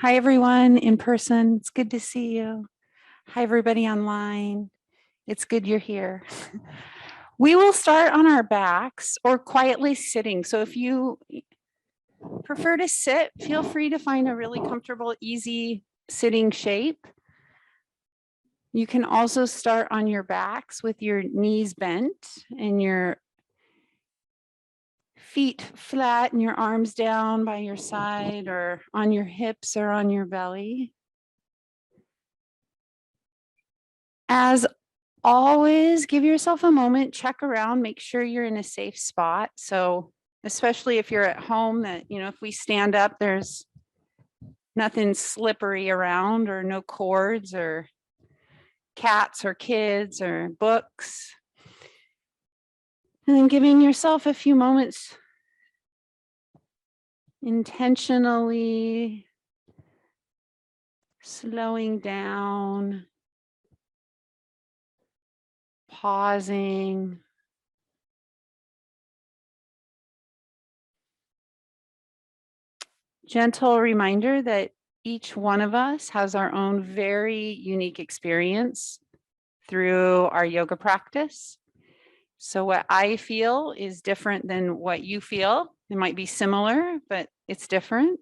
Hi, everyone in person. It's good to see you. Hi, everybody online. It's good you're here. We will start on our backs or quietly sitting. So if you prefer to sit, feel free to find a really comfortable, easy sitting shape. You can also start on your backs with your knees bent and your feet flat and your arms down by your side or on your hips or on your belly. As always, give yourself a moment, check around, make sure you're in a safe spot. So especially if you're at home, that, if we stand up, there's nothing slippery around or no cords or cats or kids or books. And then giving yourself a few moments intentionally slowing down, pausing. Gentle reminder that each one of us has our own very unique experience through our yoga practice. So what I feel is different than what you feel. It might be similar, but it's different.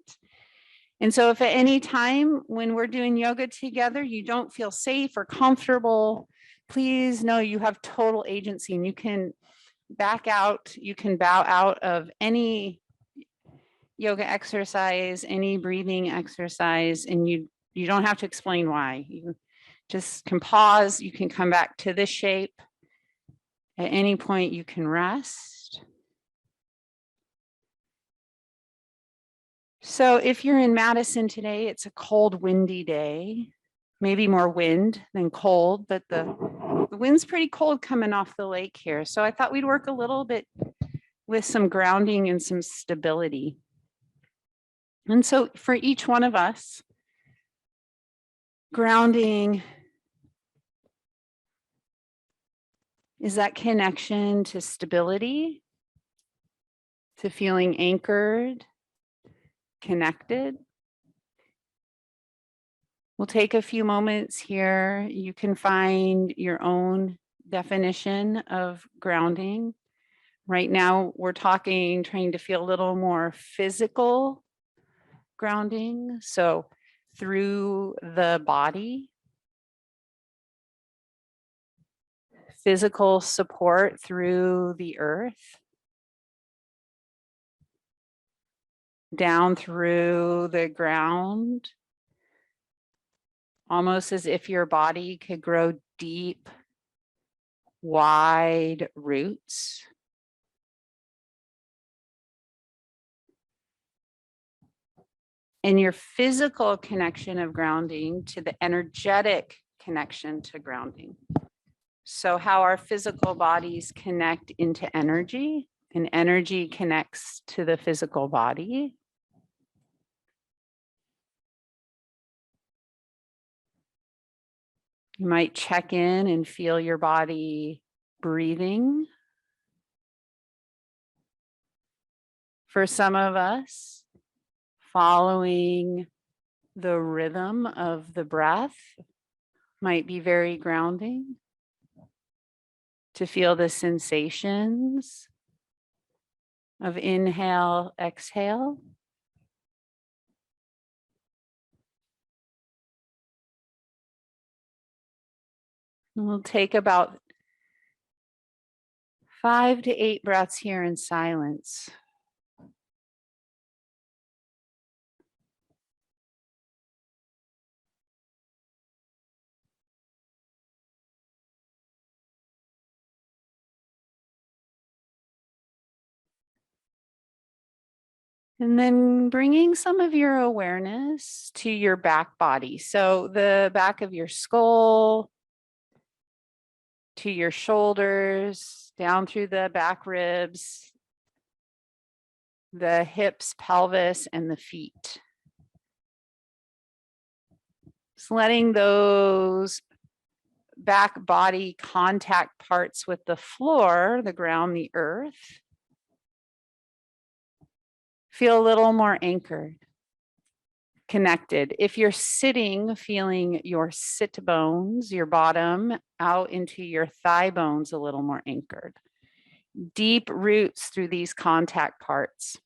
And so if at any time when we're doing yoga together, you don't feel safe or comfortable, please know you have total agency and you can back out, you can bow out of any yoga exercise, any breathing exercise, and you don't have to explain why. You just can pause, you can come back to this shape. At any point you can rest. So if you're in Madison today, it's a cold, windy day, maybe more wind than cold, but the wind's pretty cold coming off the lake here. So I thought we'd work a little bit with some grounding and some stability. And so for each one of us, grounding is that connection to stability, to feeling anchored, connected. We'll take a few moments here. You can find your own definition of grounding. Right now, we're trying to feel a little more physical grounding. So through the body, physical support through the earth, down through the ground, almost as if your body could grow deep, wide roots. And your physical connection of grounding to the energetic connection to grounding. So how our physical bodies connect into energy, and energy connects to the physical body. You might check in and feel your body breathing. For some of us, following the rhythm of the breath might be very grounding. To feel the sensations of inhale, exhale. And we'll take about 5 to 8 breaths here in silence. And then bringing some of your awareness to your back body. So the back of your skull, to your shoulders, down through the back ribs, the hips, pelvis, and the feet. Just letting those back body contact parts with the floor, the ground, the earth, feel a little more anchored. connected. If you're sitting, feeling your sit bones, your bottom out into your thigh bones a little more anchored. Deep roots through these contact parts.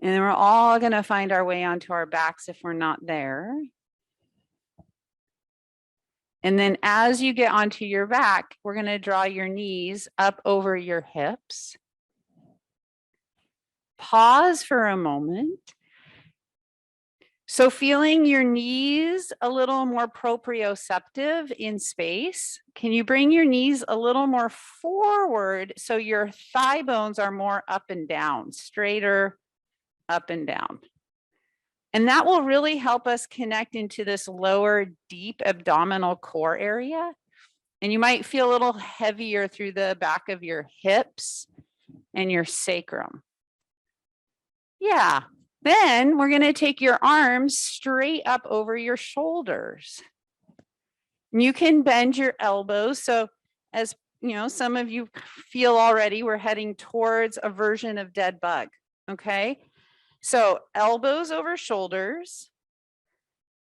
And then we're all going to find our way onto our backs if we're not there. And then as you get onto your back, we're going to draw your knees up over your hips. Pause for a moment. So feeling your knees a little more proprioceptive in space, can you bring your knees a little more forward so your thigh bones are more up and down, straighter up and down? And that will really help us connect into this lower deep abdominal core area. And you might feel a little heavier through the back of your hips and your sacrum. Yeah. Then we're going to take your arms straight up over your shoulders. You can bend your elbows. So as you know, some of you feel already, we're heading towards a version of dead bug. Okay. So elbows over shoulders,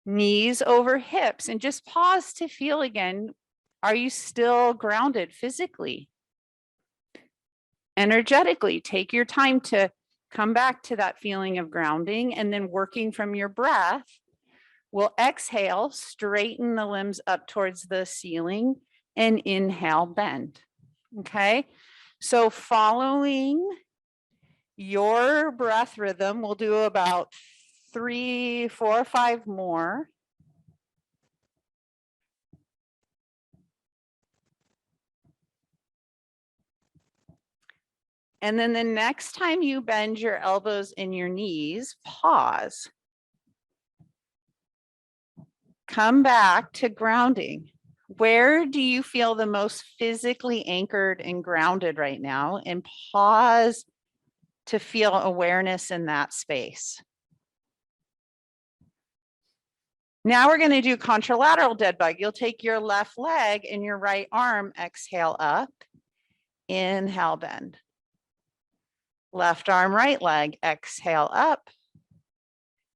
knees over hips, and just pause to feel again. Are you still grounded physically? Energetically, take your time to come back to that feeling of grounding, and then working from your breath, we'll exhale, straighten the limbs up towards the ceiling, and inhale, bend. Okay, so following your breath rhythm, we'll do about 3, 4, 5 more. And then the next time you bend your elbows and your knees, pause. Come back to grounding. Where do you feel the most physically anchored and grounded right now? And pause to feel awareness in that space. Now we're going to do contralateral dead bug. You'll take your left leg and your right arm, exhale up, inhale, bend. Left arm, right leg, exhale up,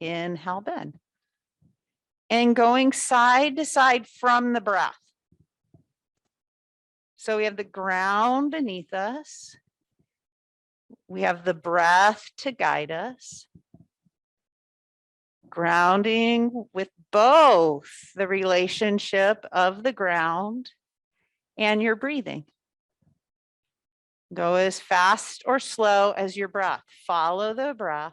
inhale, bend. And going side to side from the breath. So we have the ground beneath us. We have the breath to guide us. Grounding with both the relationship of the ground and your breathing. Go as fast or slow as your breath. Follow the breath.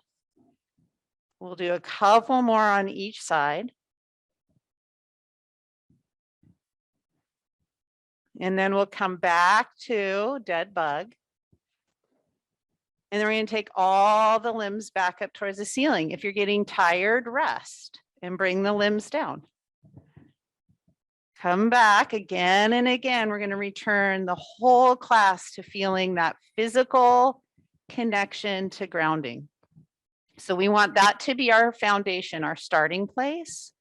We'll do a couple more on each side. And then we'll come back to dead bug. And then we're going to take all the limbs back up towards the ceiling. If you're getting tired, rest and bring the limbs down. Come back again and again. We're going to return the whole class to feeling that physical connection to grounding. So we want that to be our foundation, our starting place.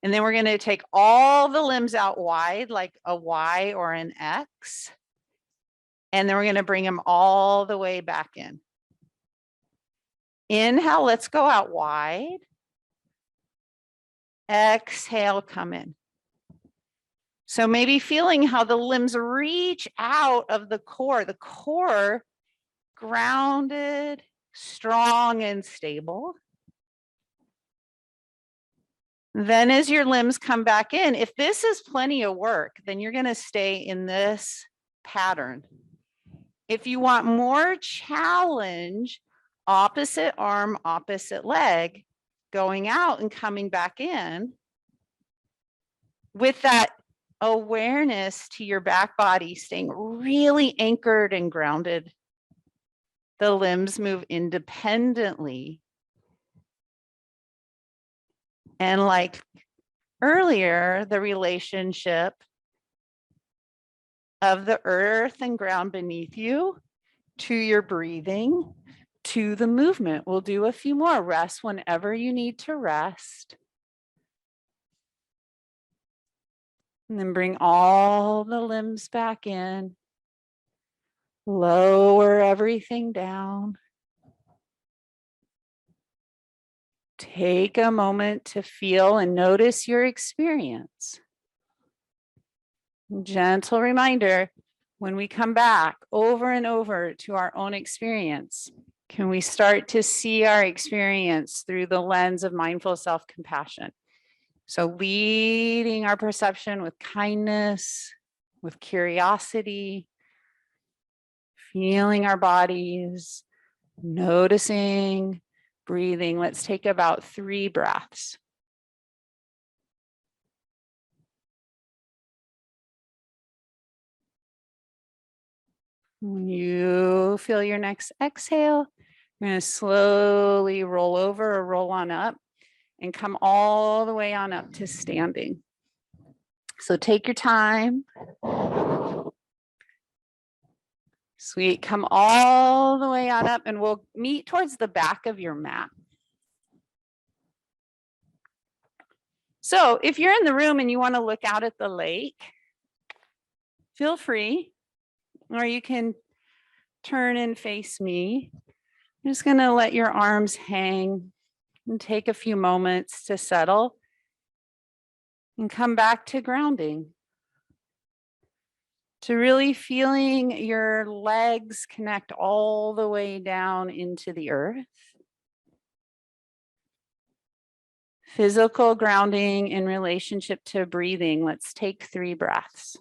And then we're going to take all the limbs out wide, like a Y or an X. And then we're going to bring them all the way back in. Inhale, let's go out wide. Exhale, come in. So maybe feeling how the limbs reach out of the core grounded, strong, and stable. Then as your limbs come back in, if this is plenty of work, then you're going to stay in this pattern. If you want more challenge, opposite arm, opposite leg, going out and coming back in with that awareness to your back body, staying really anchored and grounded. The limbs move independently. And like earlier, the relationship of the earth and ground beneath you to your breathing, to the movement. We'll do a few more. Rest whenever you need to rest. And then bring all the limbs back in. Lower everything down. Take a moment to feel and notice your experience. Gentle reminder, when we come back over and over to our own experience, can we start to see our experience through the lens of mindful self-compassion? So leading our perception with kindness, with curiosity, feeling our bodies, noticing, breathing. Let's take about 3 breaths. When you feel your next exhale, you're going to slowly roll over or roll on up and come all the way on up to standing. So take your time. Sweet, come all the way on up and we'll meet towards the back of your mat. So if you're in the room and you want to look out at the lake, feel free, or you can turn and face me. I'm just going to let your arms hang and take a few moments to settle and come back to grounding, to really feeling your legs connect all the way down into the earth. Physical grounding in relationship to breathing. Let's take 3 breaths.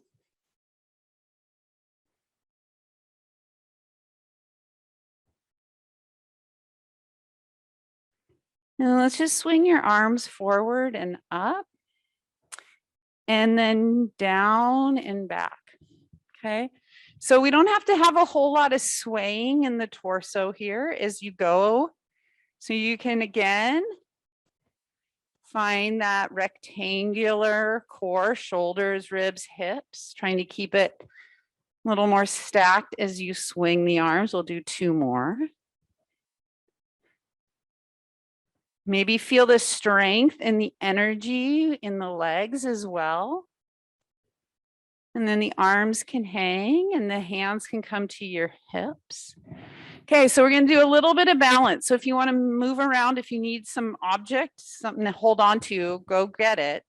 Now let's just swing your arms forward and up, and then down and back. Okay, so we don't have to have a whole lot of swaying in the torso here as you go. So you can again find that rectangular core, shoulders, ribs, hips, trying to keep it a little more stacked as you swing the arms. We'll do 2 more. Maybe feel the strength and the energy in the legs as well. And then the arms can hang and the hands can come to your hips. Okay, so we're going to do a little bit of balance. So if you want to move around, if you need some object, something to hold on to, go get it,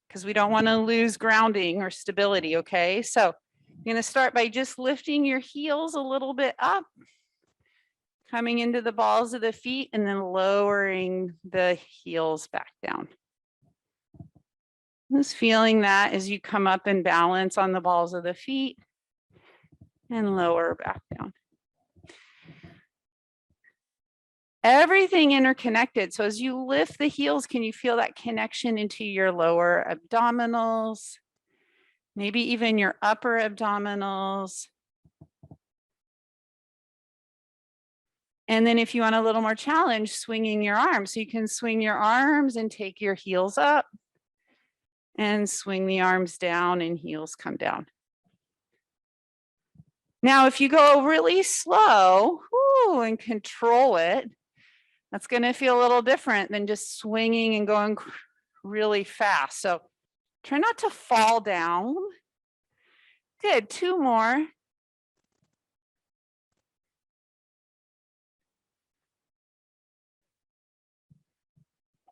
because we don't want to lose grounding or stability, okay? So you're going to start by just lifting your heels a little bit up, coming into the balls of the feet, and then lowering the heels back down. Just feeling that as you come up and balance on the balls of the feet and lower back down. Everything interconnected. So as you lift the heels, can you feel that connection into your lower abdominals? Maybe even your upper abdominals. And then if you want a little more challenge, swinging your arms. So you can swing your arms and take your heels up and swing the arms down and heels come down. Now, if you go really slow and control it, that's going to feel a little different than just swinging and going really fast. So try not to fall down. Good, 2 more.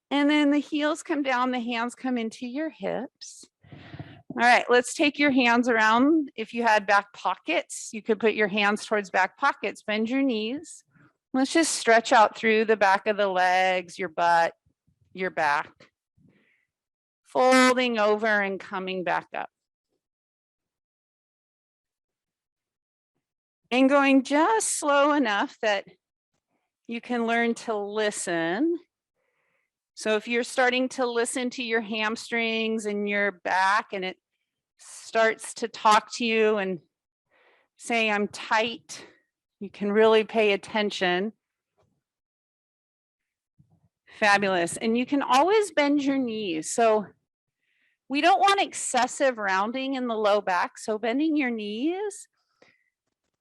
And then the heels come down, the hands come into your hips. All right, let's take your hands around. If you had back pockets, you could put your hands towards back pockets, bend your knees. Let's just stretch out through the back of the legs, your butt, your back. Folding over and coming back up. And going just slow enough that you can learn to listen. So if you're starting to listen to your hamstrings and your back and it starts to talk to you and say, I'm tight, you can really pay attention. Fabulous. And you can always bend your knees. So we don't want excessive rounding in the low back. So bending your knees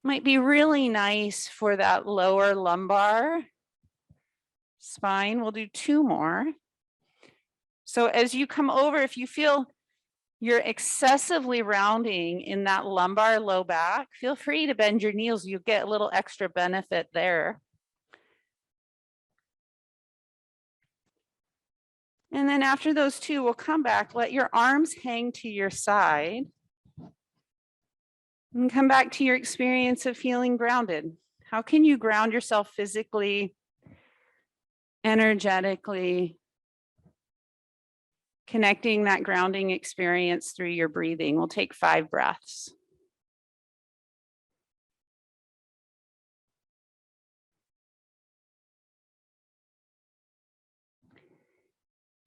might be really nice for that lower lumbar spine. We'll do 2 more. So as you come over, if you feel you're excessively rounding in that lumbar low back, feel free to bend your knees. You get a little extra benefit there. And then after those two, we'll come back, let your arms hang to your side. And come back to your experience of feeling grounded. How can you ground yourself physically, energetically, connecting that grounding experience through your breathing? We'll take 5 breaths.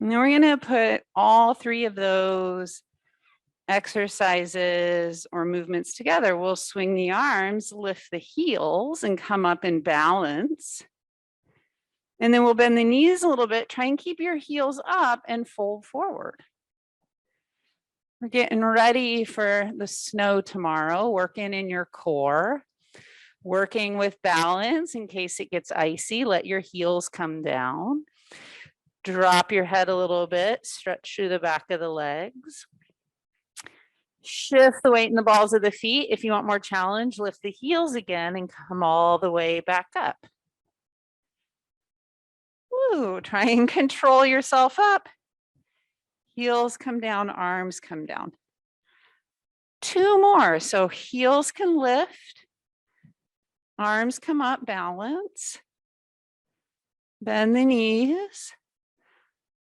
And then we're going to put all 3 of those exercises or movements together. We'll swing the arms, lift the heels, and come up in balance. And then we'll bend the knees a little bit. Try and keep your heels up and fold forward. We're getting ready for the snow tomorrow, working in your core, working with balance in case it gets icy. Let your heels come down. Drop your head a little bit, stretch through the back of the legs. Shift the weight in the balls of the feet. If you want more challenge, lift the heels again and come all the way back up. Woo, try and control yourself up. Heels come down, arms come down. 2 more. So heels can lift, arms come up, balance. Bend the knees.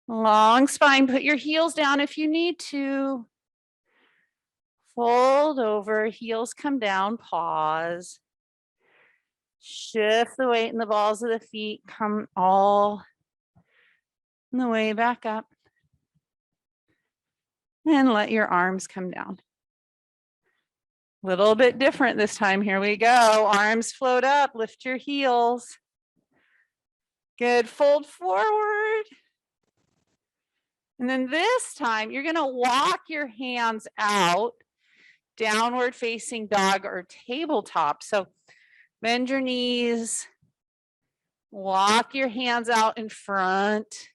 Long spine, put your heels down if you need to. Fold over, heels come down, pause. Shift the weight in the balls of the feet, come all the way back up. And let your arms come down. Little bit different this time, here we go. Arms float up, lift your heels. Good, fold forward. And then this time, you're gonna walk your hands out, downward facing dog or tabletop. So bend your knees, walk your hands out in front.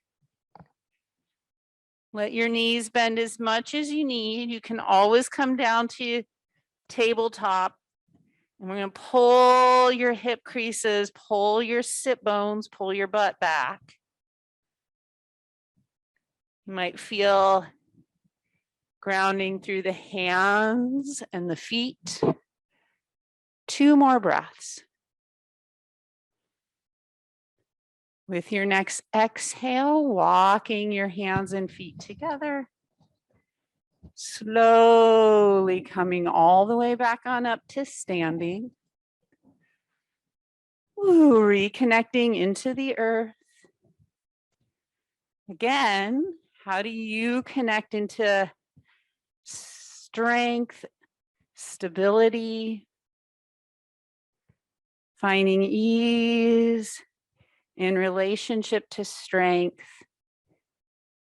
Let your knees bend as much as you need. You can always come down to tabletop. And we're going to pull your hip creases, pull your sit bones, pull your butt back. You might feel grounding through the hands and the feet. 2 more breaths. With your next exhale, walking your hands and feet together. Slowly coming all the way back on up to standing. Ooh, reconnecting into the earth. Again, how do you connect into strength, stability, finding ease in relationship to strength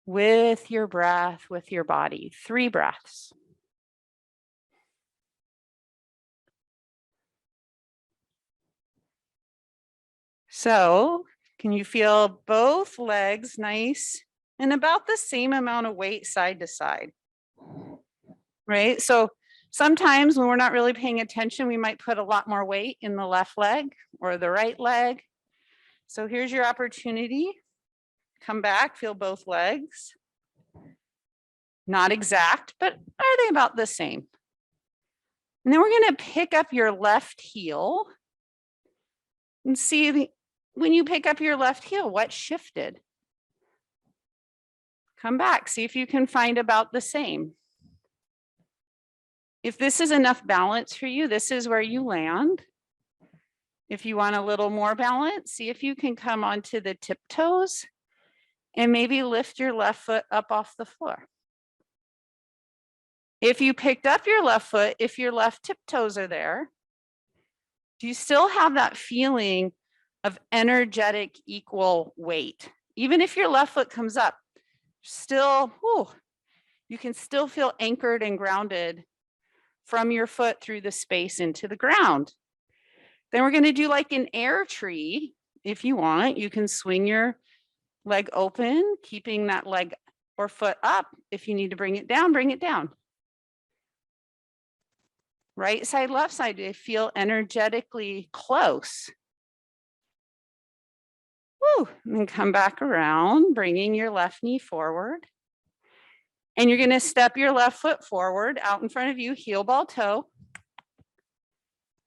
with your breath, with your body? 3 breaths. So, can you feel both legs nice and about the same amount of weight side to side? Right? So, sometimes when we're not really paying attention, we might put a lot more weight in the left leg or the right leg. So, here's your opportunity. Come back, feel both legs. Not exact, but are they about the same? And then we're going to pick up your left heel and see when you pick up your left heel, what shifted? Come back, see if you can find about the same. If this is enough balance for you, this is where you land. If you want a little more balance, see if you can come onto the tiptoes and maybe lift your left foot up off the floor. If you picked up your left foot, if your left tiptoes are there, do you still have that feeling of energetic equal weight? Even if your left foot comes up, still, you can still feel anchored and grounded from your foot through the space into the ground. Then we're going to do like an air tree. If you want, you can swing your leg open, keeping that leg or foot up. If you need to bring it down, bring it down. Right side, left side, do they feel energetically close? Woo, and then come back around, bringing your left knee forward. And you're gonna step your left foot forward out in front of you, heel ball toe.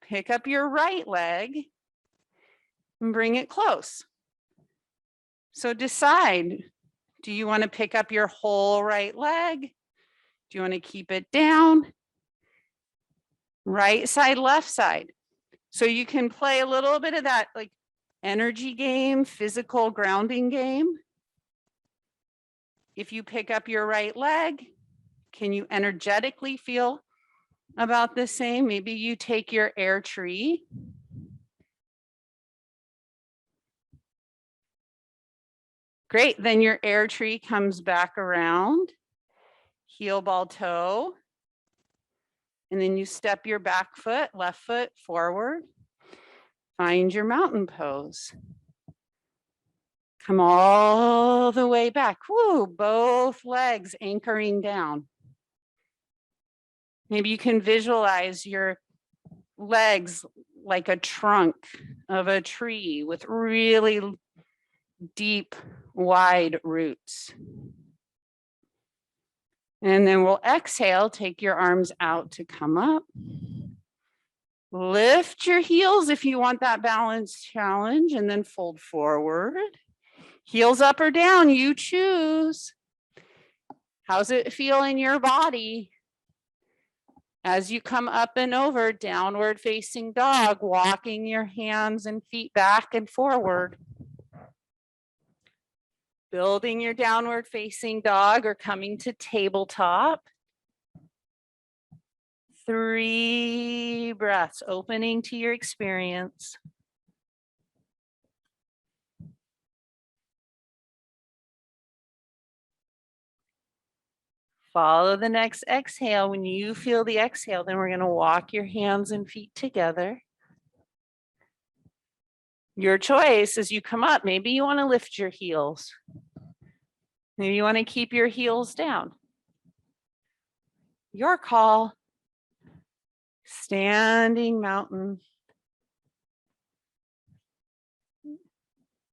Pick up your right leg and bring it close. So decide, do you want to pick up your whole right leg? Do you want to keep it down? Right side, left side. So you can play a little bit of that like energy game, physical grounding game. If you pick up your right leg, can you energetically feel about the same? Maybe you take your air tree. Great, then your air tree comes back around, heel ball toe, and then you step your back foot, left foot forward, find your mountain pose. Come all the way back, woo, both legs anchoring down. Maybe you can visualize your legs like a trunk of a tree with really deep, wide roots. And then we'll exhale, take your arms out to come up. Lift your heels if you want that balance challenge, and then fold forward. Heels up or down, you choose. How's it feel in your body? As you come up and over, downward facing dog, walking your hands and feet back and forward. Building your downward facing dog or coming to tabletop. 3 breaths, opening to your experience. Follow the next exhale. When you feel the exhale, then we're going to walk your hands and feet together. Your choice as you come up. Maybe you want to lift your heels. Maybe you want to keep your heels down. Your call. Standing mountain.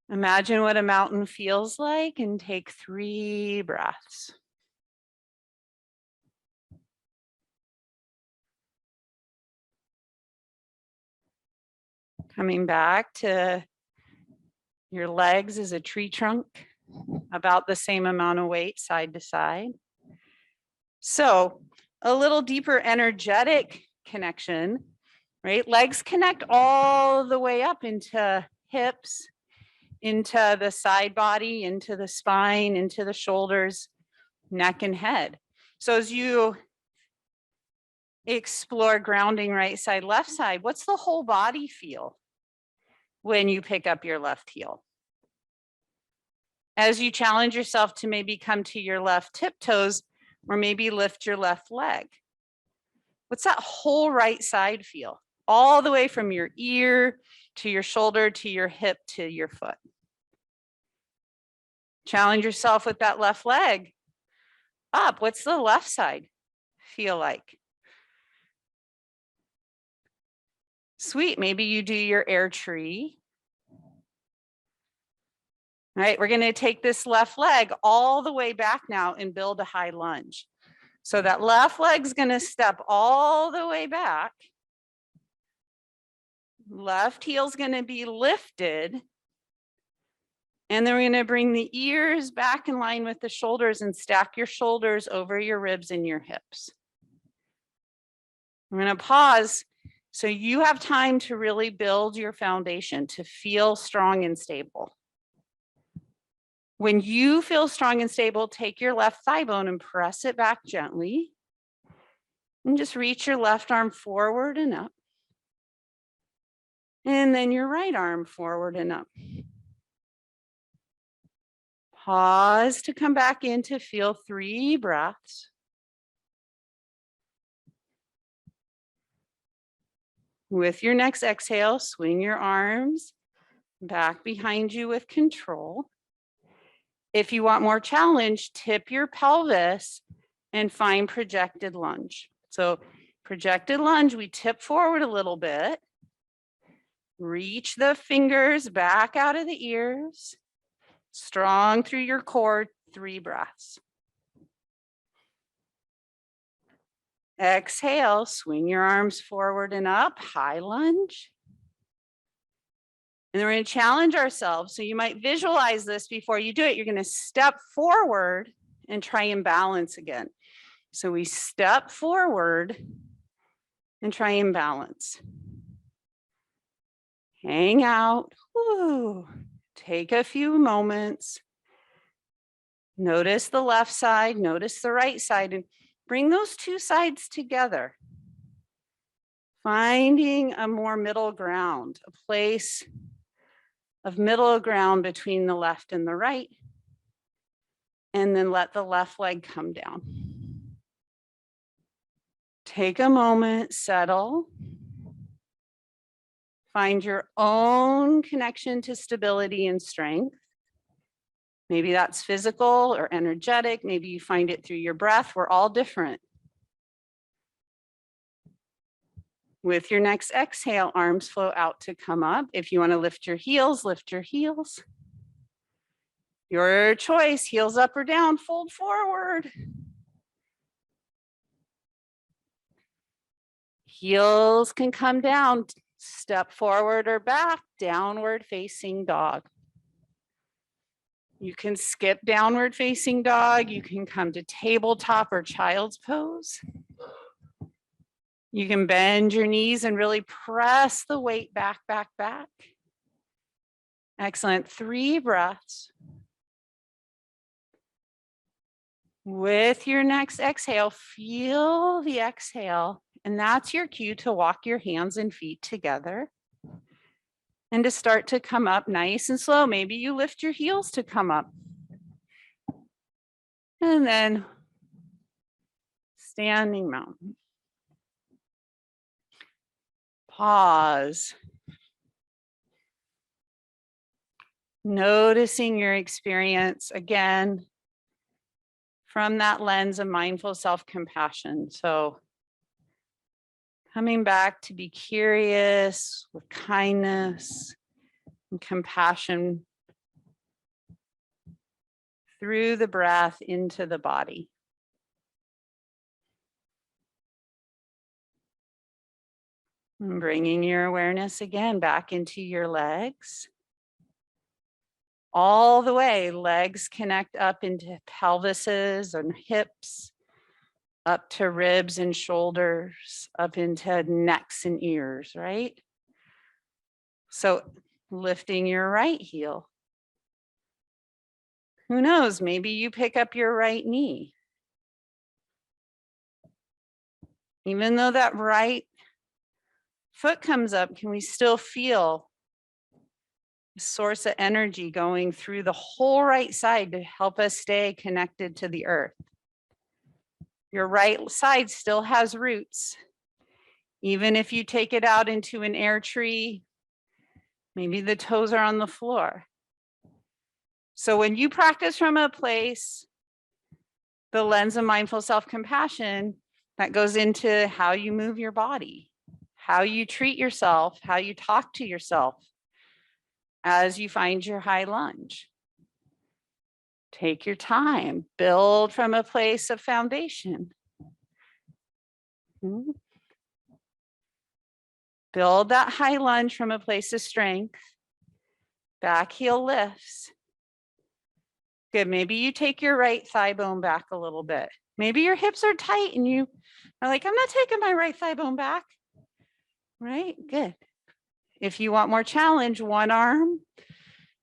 Imagine what a mountain feels like and take 3 breaths. Coming back to your legs as a tree trunk, about the same amount of weight side to side. So a little deeper energetic connection, right? Legs connect all the way up into hips, into the side body, into the spine, into the shoulders, neck and head. So as you explore grounding right side, left side, what's the whole body feel when you pick up your left heel? As you challenge yourself to maybe come to your left tiptoes or maybe lift your left leg, what's that whole right side feel? All the way from your ear to your shoulder to your hip to your foot. Challenge yourself with that left leg. Up, what's the left side feel like? Sweet, maybe you do your air tree. All right, we're gonna take this left leg all the way back now and build a high lunge. So that left leg's gonna step all the way back. Left heel's gonna be lifted. And then we're gonna bring the ears back in line with the shoulders and stack your shoulders over your ribs and your hips. I'm gonna pause so you have time to really build your foundation, to feel strong and stable. When you feel strong and stable, take your left thigh bone and press it back gently. And just reach your left arm forward and up. And then your right arm forward and up. Pause to come back in to feel 3 breaths. With your next exhale, swing your arms back behind you with control. If you want more challenge, tip your pelvis and find projected lunge. So projected lunge, we tip forward a little bit. Reach the fingers back out of the ears. Strong through your core, 3 breaths. Exhale, swing your arms forward and up, high lunge. And then we're going to challenge ourselves. So you might visualize this before you do it. You're going to step forward and try and balance again. So we step forward and try and balance. Hang out. Woo. Take a few moments. Notice the left side, notice the right side, and bring those 2 sides together. Finding a more middle ground, a place of middle ground between the left and the right. And then let the left leg come down. Take a moment, settle. Find your own connection to stability and strength. Maybe that's physical or energetic. Maybe you find it through your breath. We're all different. With your next exhale, arms flow out to come up. If you want to lift your heels, lift your heels. Your choice, heels up or down, fold forward. Heels can come down, step forward or back, downward facing dog. You can skip downward facing dog. You can come to tabletop or child's pose. You can bend your knees and really press the weight back, back, back. Excellent. 3 breaths. With your next exhale, feel the exhale. And that's your cue to walk your hands and feet together. And to start to come up nice and slow. Maybe you lift your heels to come up. And then standing mountain. Pause. Noticing your experience again from that lens of mindful self-compassion. So coming back to be curious with kindness and compassion through the breath into the body. And bringing your awareness again back into your legs. All the way, legs connect up into pelvises and hips, up to ribs and shoulders, up into necks and ears, right? So lifting your right heel. Who knows, maybe you pick up your right knee. Even though that right foot comes up, can we still feel a source of energy going through the whole right side to help us stay connected to the earth? Your right side still has roots. Even if you take it out into an air tree, maybe the toes are on the floor. So when you practice from a place, the lens of mindful self-compassion, that goes into how you move your body, how you treat yourself, how you talk to yourself as you find your high lunge. Take your time, build from a place of foundation. Build that high lunge from a place of strength. Back heel lifts. Good, maybe you take your right thigh bone back a little bit. Maybe your hips are tight and you are like, I'm not taking my right thigh bone back. Right, good. If you want more challenge, one arm,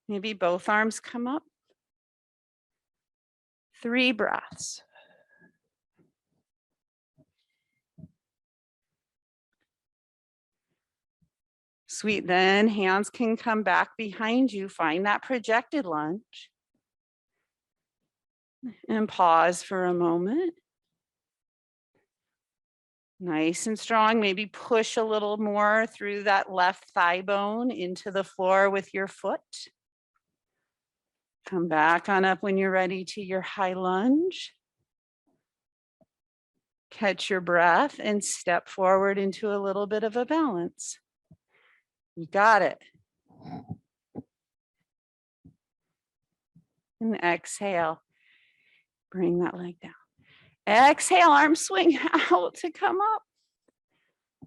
maybe both arms come up. 3 breaths. Sweet, then hands can come back behind you. Find that projected lunge. And pause for a moment. Nice and strong. Maybe push a little more through that left thigh bone into the floor with your foot. Come back on up when you're ready to your high lunge. Catch your breath and step forward into a little bit of a balance. You got it. And exhale. Bring that leg down. Exhale, arms swing out to come up.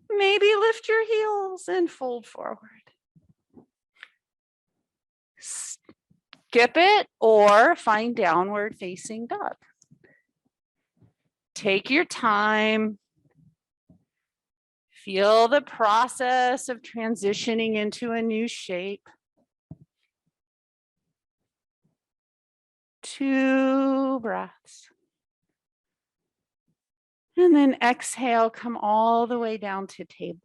Maybe lift your heels and fold forward. Skip it or find downward facing dog. Take your time. Feel the process of transitioning into a new shape. 2 breaths. And then exhale, come all the way down to table.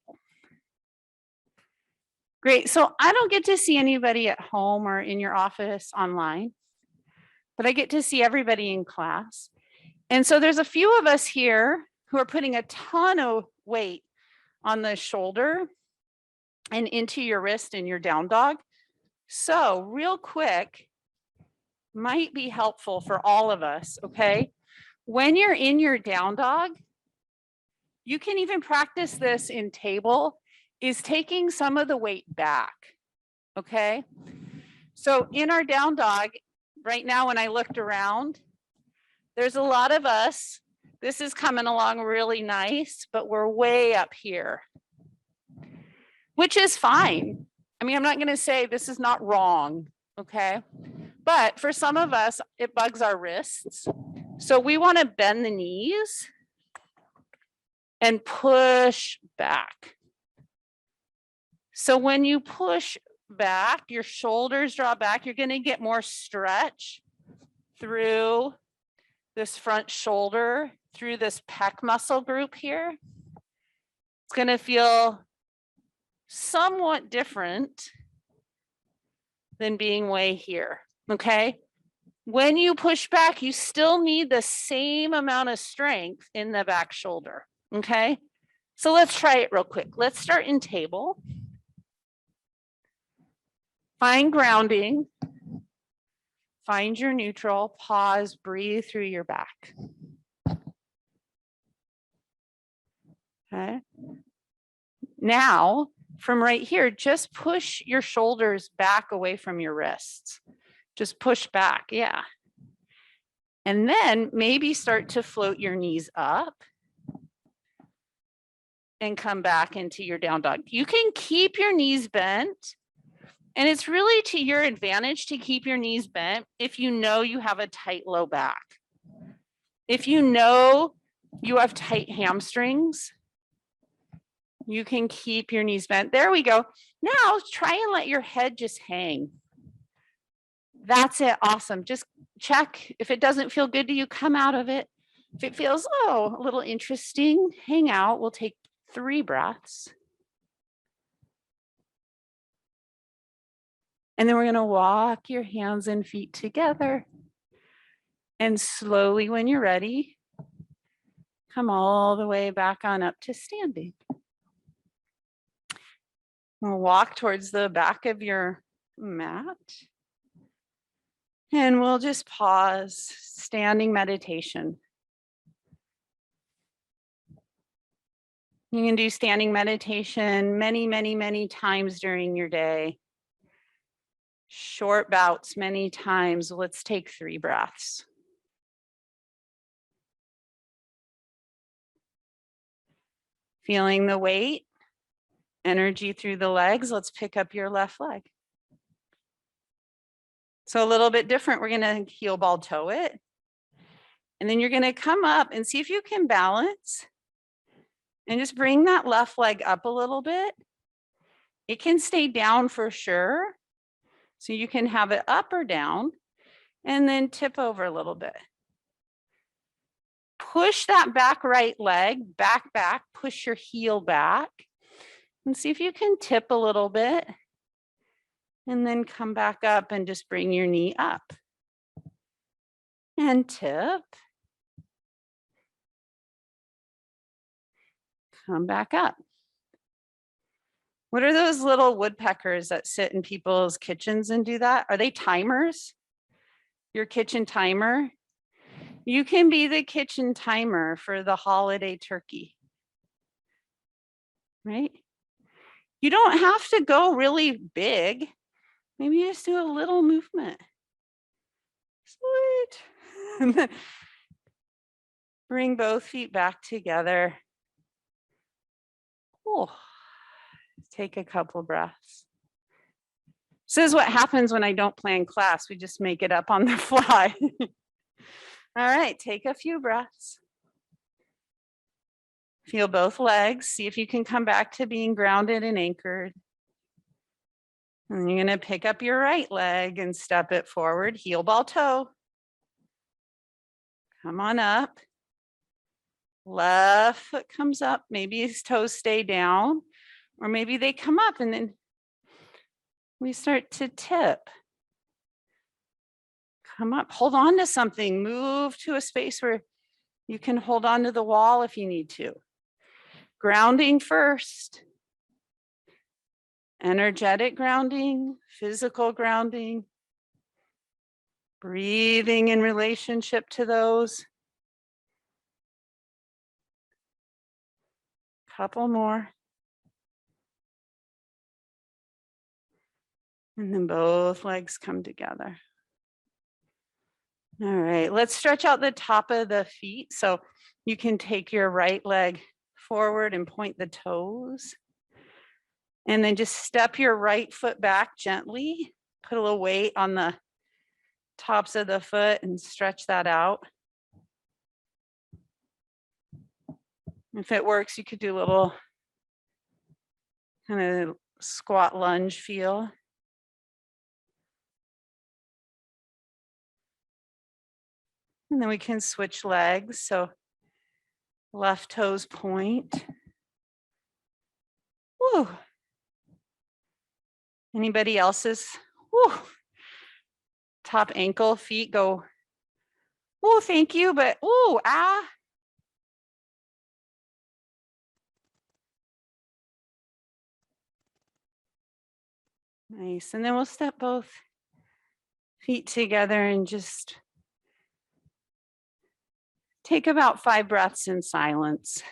Great. So I don't get to see anybody at home or in your office online, but I get to see everybody in class. And so there's a few of us here who are putting a ton of weight on the shoulder and into your wrist and your down dog. So real quick, might be helpful for all of us, okay? When you're in your down dog, you can even practice this in table, is taking some of the weight back, okay? So in our down dog, right now when I looked around, there's a lot of us. This is coming along really nice, but we're way up here, which is fine. I mean, I'm not gonna say this is not wrong, okay? But for some of us, it bugs our wrists. So we wanna bend the knees and push back. So when you push back, your shoulders draw back, you're gonna get more stretch through this front shoulder, through this pec muscle group here. It's gonna feel somewhat different than being way here, okay? When you push back, you still need the same amount of strength in the back shoulder, okay? So let's try it real quick. Let's start in table. Find grounding. Find your neutral, pause, breathe through your back. Okay. Now, from right here, just push your shoulders back away from your wrists. Just push back, yeah. And then maybe start to float your knees up and come back into your down dog. You can keep your knees bent. And it's really to your advantage to keep your knees bent if you know you have a tight low back. If you know you have tight hamstrings, you can keep your knees bent. There we go. Now try and let your head just hang. That's it. Awesome. Just check. If it doesn't feel good to you, come out of it. If it feels, a little interesting, hang out. We'll take 3 breaths. And then we're going to walk your hands and feet together. And slowly, when you're ready, come all the way back on up to standing. We'll walk towards the back of your mat. And we'll just pause, standing meditation. You can do standing meditation many, many, many times during your day. Short bouts many times. Let's take 3 breaths. Feeling the weight, energy through the legs. Let's pick up your left leg. So a little bit different. We're going to heel ball toe it. And then you're going to come up and see if you can balance and just bring that left leg up a little bit. It can stay down for sure. So you can have it up or down and then tip over a little bit. Push that back right leg, back, push your heel back and see if you can tip a little bit and then come back up and just bring your knee up and tip. Come back up. What are those little woodpeckers that sit in people's kitchens and do that? Are they timers? Your kitchen timer? You can be the kitchen timer for the holiday turkey, right? You don't have to go really big. Maybe just do a little movement. Sweet. And then bring both feet back together. Oh, take a couple breaths. This is what happens when I don't plan class. We just make it up on the fly. All right, take a few breaths. Feel both legs. See if you can come back to being grounded and anchored. And you're going to pick up your right leg and step it forward, heel ball toe. Come on up. Left foot comes up. Maybe his toes stay down, or maybe they come up and then we start to tip. Come up, hold on to something, move to a space where you can hold on to the wall if you need to. Grounding first. Energetic grounding, physical grounding. Breathing in relationship to those. Couple more. And then both legs come together. All right, let's stretch out the top of the feet. So you can take your right leg forward and point the toes. And then just step your right foot back gently. Put a little weight on the tops of the foot and stretch that out. If it works, you could do a little kind of squat lunge feel. And then we can switch legs. So left toes point. Woo. Anybody else's? Woo. Top ankle, feet go. Oh, thank you, but oh, ah. Nice. And then we'll step both feet together and just take about 5 breaths in silence.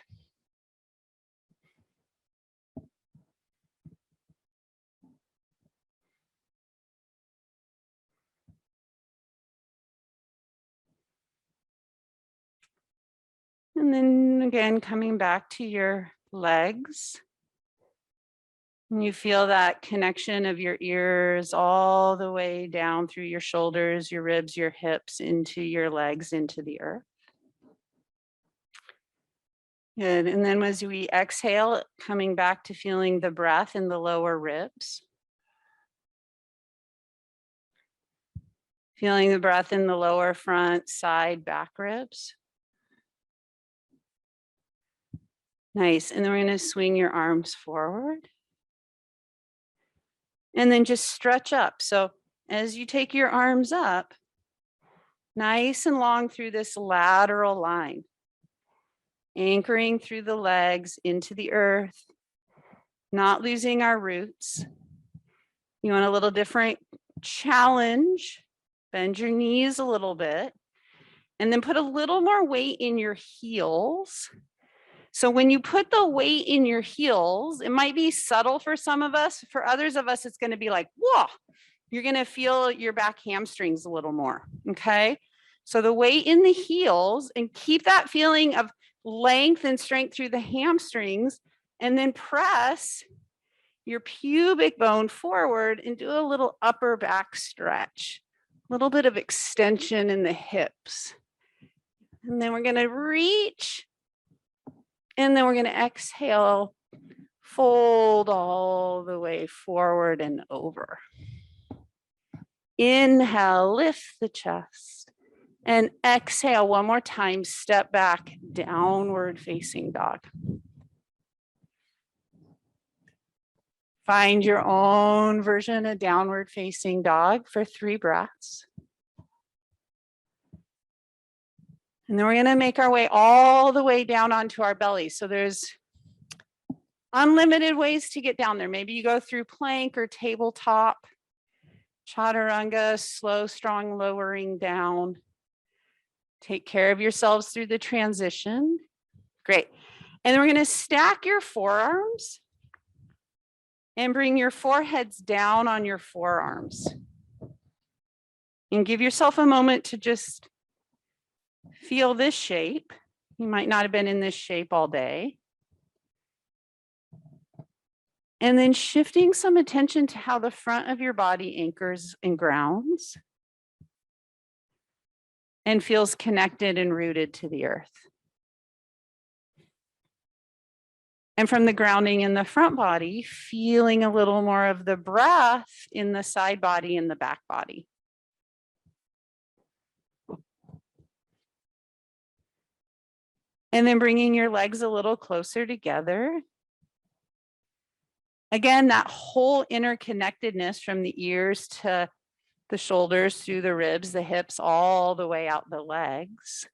And then again, coming back to your legs. And you feel that connection of your ears all the way down through your shoulders, your ribs, your hips, into your legs, into the earth. Good. And then as we exhale, coming back to feeling the breath in the lower ribs. Feeling the breath in the lower front, side, back ribs. Nice. And then we're going to swing your arms forward. And then just stretch up. So as you take your arms up, nice and long through this lateral line, anchoring through the legs into the earth, not losing our roots. You want a little different challenge, bend your knees a little bit, and then put a little more weight in your heels. So when you put the weight in your heels, it might be subtle for some of us. For others of us, it's going to be like, whoa, you're going to feel your back hamstrings a little more. Okay. So the weight in the heels, and keep that feeling of length and strength through the hamstrings, and then press your pubic bone forward and do a little upper back stretch, a little bit of extension in the hips. And then we're going to reach. And then we're going to exhale, fold all the way forward and over. Inhale, lift the chest. And exhale one more time, step back, downward facing dog. Find your own version of downward facing dog for 3 breaths. And then we're going to make our way all the way down onto our belly. So there's unlimited ways to get down there. Maybe you go through plank or tabletop, chaturanga, slow, strong lowering down. Take care of yourselves through the transition. Great. And then we're going to stack your forearms And bring your foreheads down on your forearms. And give yourself a moment to just feel this shape. You might not have been in this shape all day. And then shifting some attention to how the front of your body anchors and grounds and feels connected and rooted to the earth. And from the grounding in the front body, feeling a little more of the breath in the side body and the back body. And then bringing your legs a little closer together. Again, that whole interconnectedness from the ears to the shoulders, through the ribs, the hips, all the way out the legs.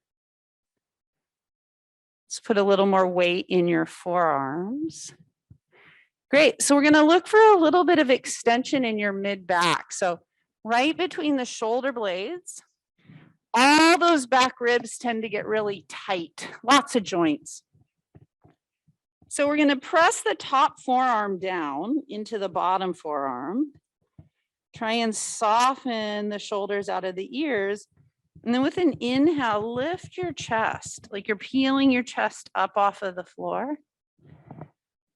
Let's put a little more weight in your forearms. Great. So we're going to look for a little bit of extension in your mid back. So right between the shoulder blades, all those back ribs tend to get really tight, lots of joints. So we're going to press the top forearm down into the bottom forearm. Try and soften the shoulders out of the ears. And then with an inhale, lift your chest, like you're peeling your chest up off of the floor.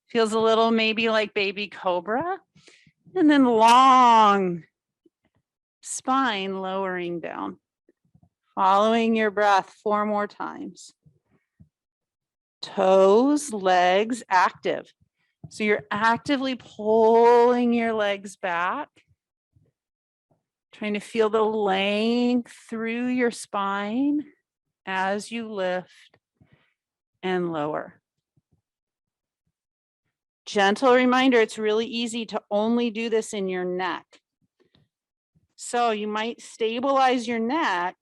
Feels a little maybe like baby cobra. And then long spine lowering down. Following your breath 4 more times. Toes, legs active. So you're actively pulling your legs back. Trying to feel the length through your spine as you lift and lower. Gentle reminder, it's really easy to only do this in your neck. So you might stabilize your neck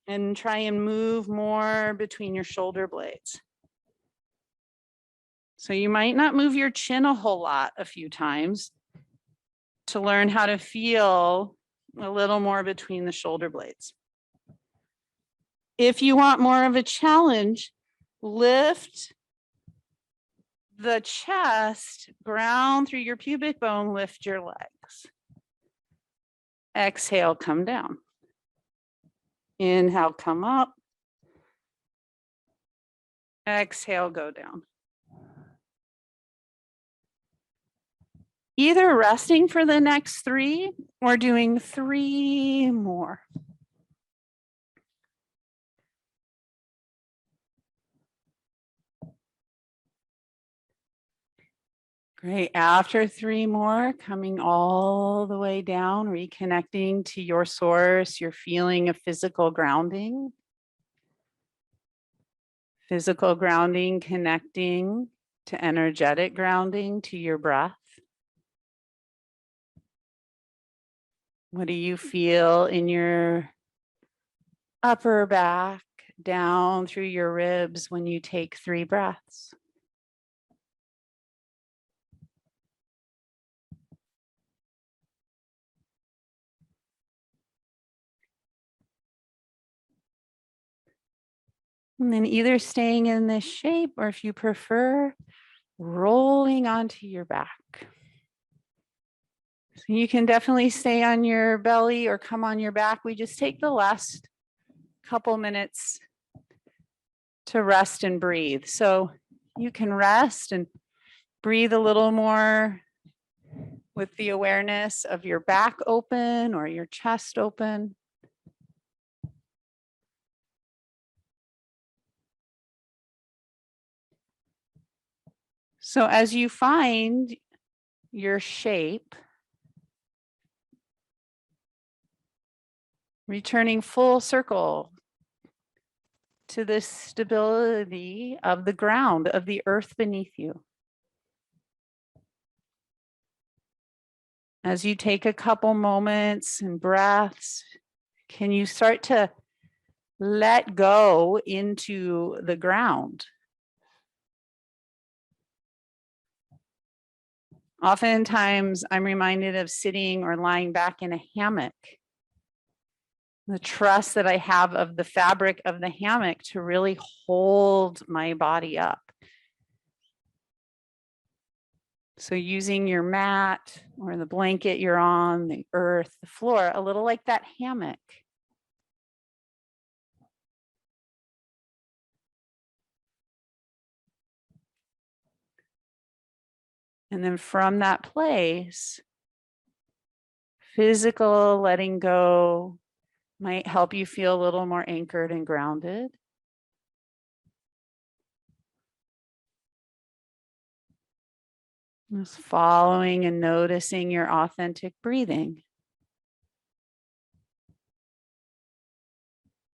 and try and move more between your shoulder blades. So you might not move your chin a whole lot a few times to learn how to feel a little more between the shoulder blades. If you want more of a challenge, lift the chest, ground through your pubic bone, lift your legs. Exhale, come down. Inhale, come up. Exhale, go down. Either resting for the next 3 or doing 3 more. Great. After 3 more, coming all the way down, reconnecting to your source, your feeling of physical grounding. Physical grounding, connecting to energetic grounding, to your breath. What do you feel in your upper back, down through your ribs when you take 3 breaths? And then either staying in this shape, or if you prefer, rolling onto your back. So you can definitely stay on your belly or come on your back. We just take the last couple minutes to rest and breathe. So you can rest and breathe a little more with the awareness of your back open or your chest open. So as you find your shape, returning full circle to the stability of the ground, of the earth beneath you. As you take a couple moments and breaths, can you start to let go into the ground? Oftentimes, I'm reminded of sitting or lying back in a hammock. The trust that I have of the fabric of the hammock to really hold my body up. So using your mat or the blanket you're on, the earth, the floor, a little like that hammock. And then from that place, physical letting go might help you feel a little more anchored and grounded. Just following and noticing your authentic breathing.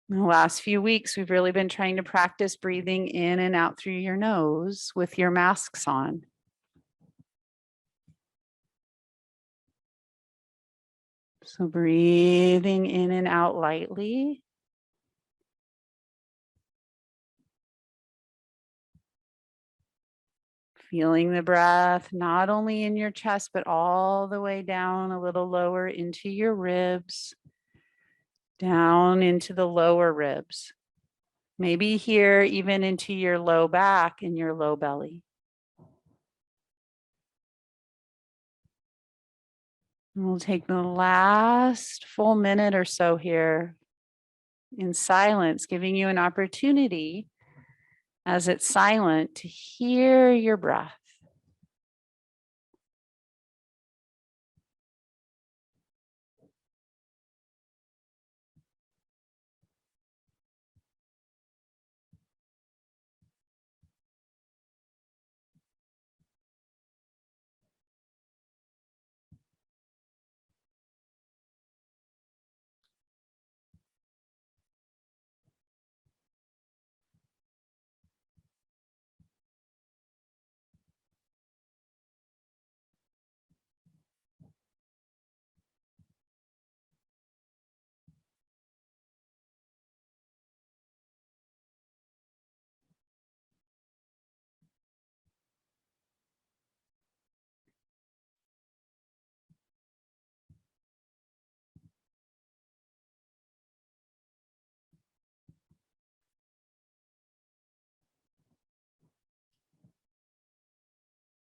In the last few weeks, we've really been trying to practice breathing in and out through your nose with your masks on. So breathing in and out lightly. Feeling the breath, not only in your chest, but all the way down a little lower into your ribs, down into the lower ribs. Maybe here, even into your low back and your low belly. And we'll take the last full minute or so here in silence, giving you an opportunity as it's silent to hear your breath.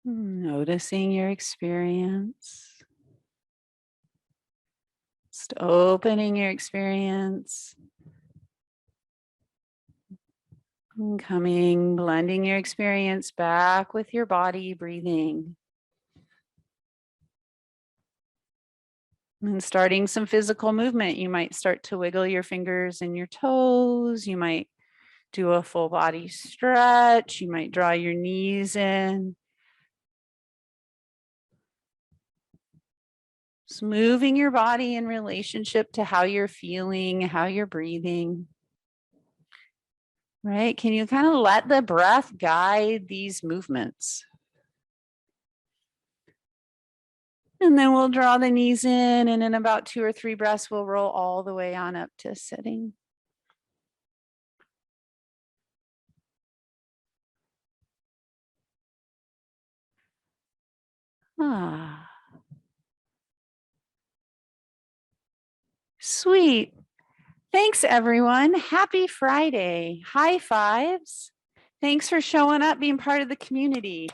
Noticing your experience. Just opening your experience. And coming, blending your experience back with your body, breathing. And starting some physical movement. You might start to wiggle your fingers and your toes. You might do a full body stretch. You might draw your knees in. Just moving your body in relationship to how you're feeling, how you're breathing. Right? Can you kind of let the breath guide these movements? And then we'll draw the knees in, and in about 2 or 3 breaths, we'll roll all the way on up to sitting. Ah. Sweet. Thanks, everyone. Happy Friday. High fives. Thanks for showing up, being part of the community.